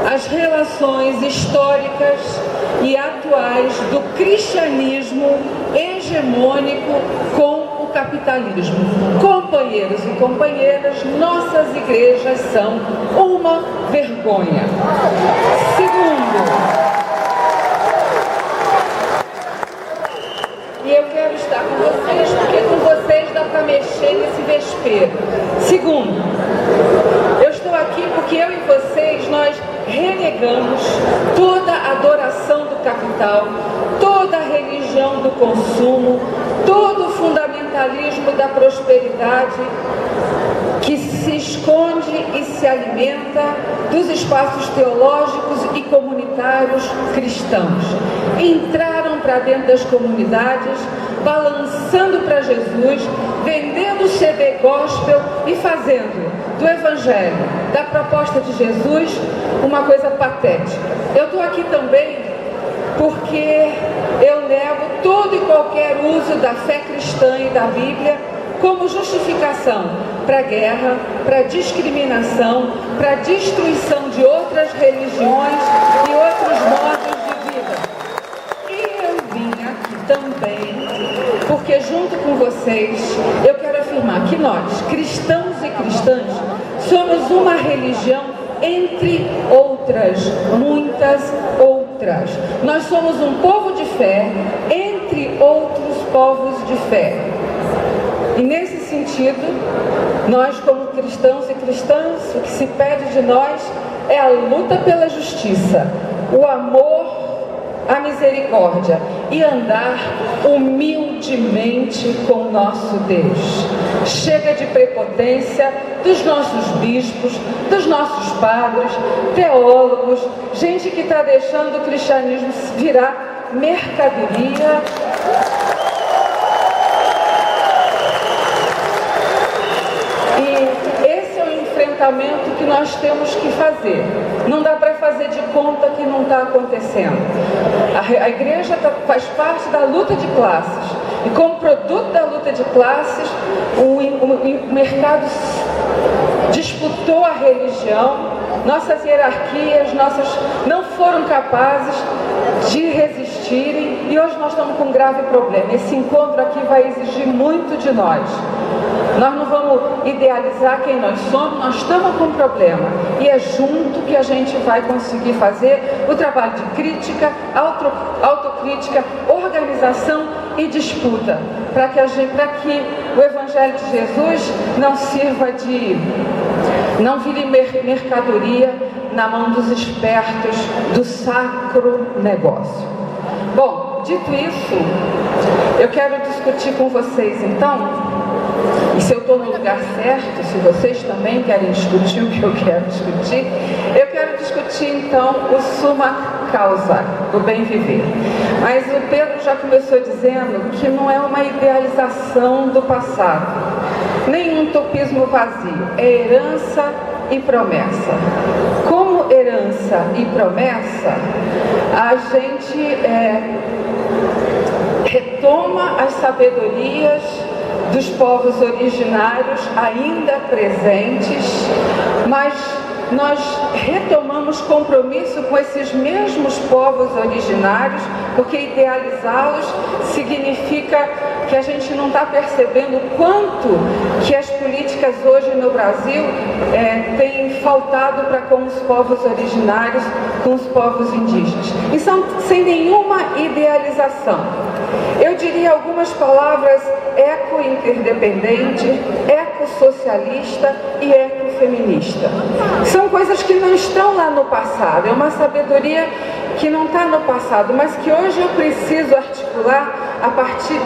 as relações históricas e atuais do cristianismo hegemônico com o capitalismo. Companheiros e companheiras, nossas igrejas são uma vergonha. Segundo, e eu quero estar com vocês, porque com vocês dá para mexer nesse vespeiro. Segundo, eu estou aqui porque eu e vocês, nós renegamos toda a adoração do capital, toda a religião do consumo, todo o fundamentalismo da prosperidade que se esconde e se alimenta dos espaços teológicos e comunitários cristãos. Entraram para dentro das comunidades, balançando para Jesus, vendendo CD gospel e fazendo do Evangelho, da proposta de Jesus, uma coisa patética. Eu estou aqui também porque eu nego todo e qualquer uso da fé cristã e da Bíblia como justificação para guerra, para discriminação, para destruição de outras religiões e outros modos de vida. E eu vim aqui também porque, junto com vocês, eu quero afirmar que nós, cristãos e cristãs, somos uma religião entre outras, muitas outras. Nós somos um povo de fé entre outros povos de fé. E nesse sentido, nós como cristãos e cristãs, o que se pede de nós é a luta pela justiça, o amor, a misericórdia e andar humildemente com o nosso Deus. Chega de prepotência dos nossos bispos, dos nossos padres, teólogos, gente que está deixando o cristianismo virar mercadoria. Que nós temos que fazer. Não dá para fazer de conta que não está acontecendo. A igreja faz parte da luta de classes. E como produto da luta de classes, o mercado disputou a religião, nossas hierarquias, não foram capazes de resistirem e hoje nós estamos com um grave problema. Esse encontro aqui vai exigir muito de nós. Nós não vamos idealizar quem nós somos, nós estamos com um problema. E é junto que a gente vai conseguir fazer o trabalho de crítica, autocrítica, organização e disputa. Para que o Evangelho de Jesus não vire mercadoria na mão dos espertos do sacro negócio. Bom, dito isso, eu quero discutir com vocês então. E se eu estou no lugar certo, se vocês também querem discutir o que eu quero discutir, eu quero discutir então o summa causa, do bem viver. Mas o Pedro já começou dizendo que não é uma idealização do passado, nem um utopismo vazio, é herança e promessa. Como herança e promessa, a gente retoma as sabedorias dos povos originários ainda presentes, mas nós retomamos compromisso com esses mesmos povos originários, porque idealizá-los significa que a gente não está percebendo o quanto que as políticas hoje no Brasil têm faltado para com os povos originários, com os povos indígenas. E são sem nenhuma idealização. Eu diria algumas palavras eco-interdependente, eco-socialista e ecofeminista. São coisas que não estão lá no passado, é uma sabedoria que não está no passado, mas que hoje eu preciso articular a partir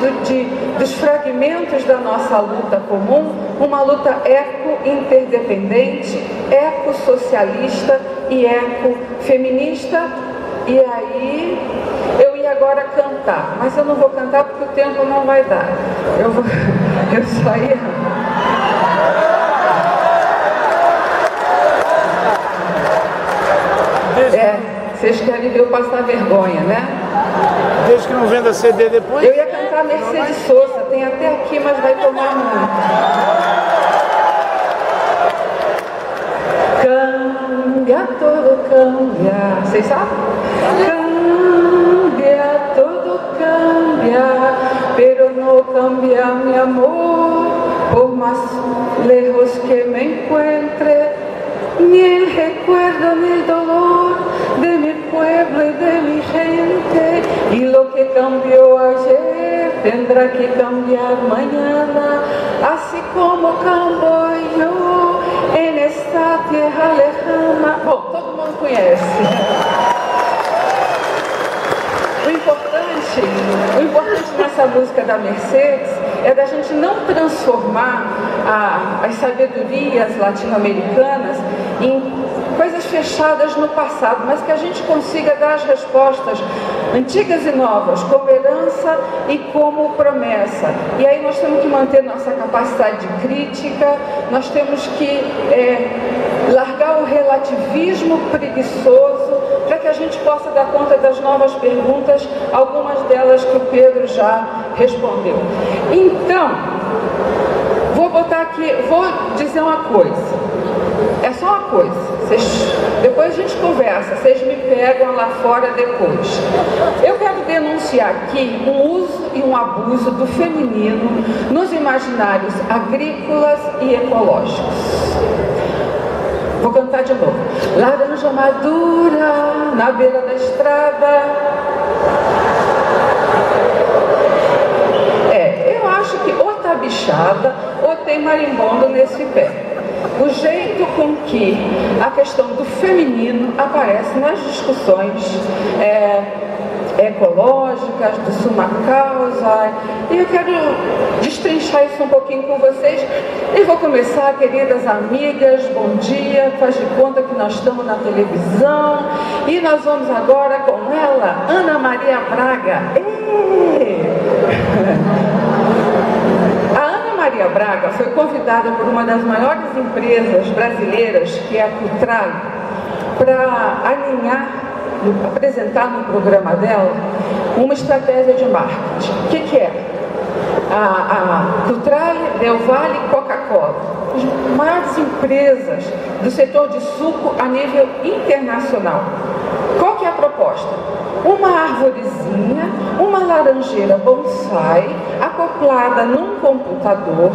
dos fragmentos da nossa luta comum, uma luta eco-interdependente, eco-socialista e ecofeminista. E aí, eu ia agora cantar, mas eu não vou cantar porque o tempo não vai dar. Eu só ia... Vocês querem ver eu passar vergonha, né? Desde que não venda CD depois? Eu ia cantar Mercedes Sosa, tem até aqui, mas vai tomar muito. cambia, todo cambia. Vocês sabem? Cambia, todo cambia, pero no cambia mi amor, por más lejos que me encuentre, ni el recuerdo ni el dolor de mi pueblo y de mi gente. Y lo que cambió ayer tendrá que cambiar mañana, así como cambio yo en esta tierra lejana. Bom, todo mundo conhece. O importante nessa música da Mercedes é da gente não transformar as sabedorias latino-americanas em coisas fechadas no passado, mas que a gente consiga dar as respostas antigas e novas, como herança e como promessa. E aí nós temos que manter nossa capacidade de crítica, nós temos que largar o relativismo preguiçoso, para que a gente possa dar conta das novas perguntas, algumas delas que o Pedro já respondeu. Então, vou dizer uma coisa, é só uma coisa, depois a gente conversa, vocês me pegam lá fora depois. Eu quero denunciar aqui um uso e um abuso do feminino nos imaginários agrícolas e ecológicos. Vou cantar de novo. Laranja madura na beira da estrada. Eu acho que ou tá bichada ou tem marimbondo nesse pé. O jeito com que a questão do feminino aparece nas discussões ecológicas, do suma causa, e eu quero destrinchar isso um pouquinho com vocês. E vou começar, queridas amigas, bom dia, faz de conta que nós estamos na televisão, e nós vamos agora com ela, Ana Maria Braga. A Ana Maria Braga foi convidada por uma das maiores empresas brasileiras, que é a Cutrale, para apresentar no programa dela uma estratégia de marketing. O que é? A Cutrale, Del Valle e Coca-Cola, as maiores empresas do setor de suco a nível internacional. Qual que é a proposta? Uma arvorezinha, uma laranjeira bonsai, acoplada num computador,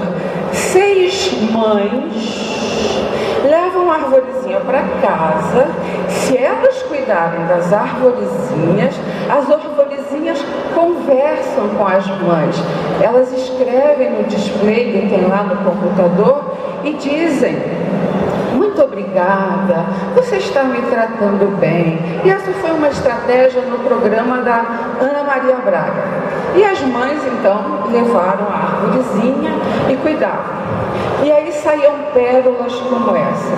6 mães levam a arvorezinha para casa. Se elas cuidarem das arvorezinhas, as arvorezinhas conversam com as mães. Elas escrevem no display que tem lá no computador e dizem: muito obrigada, você está me tratando bem. E essa foi uma estratégia no programa da Ana Maria Braga. E as mães então levaram a arvorezinha e cuidavam. E aí saíam pérolas como essa.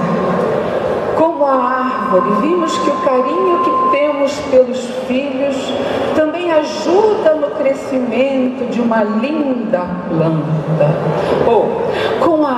Como a árvore, vimos que o carinho que temos pelos filhos também ajuda no crescimento de uma linda planta. Ou, com a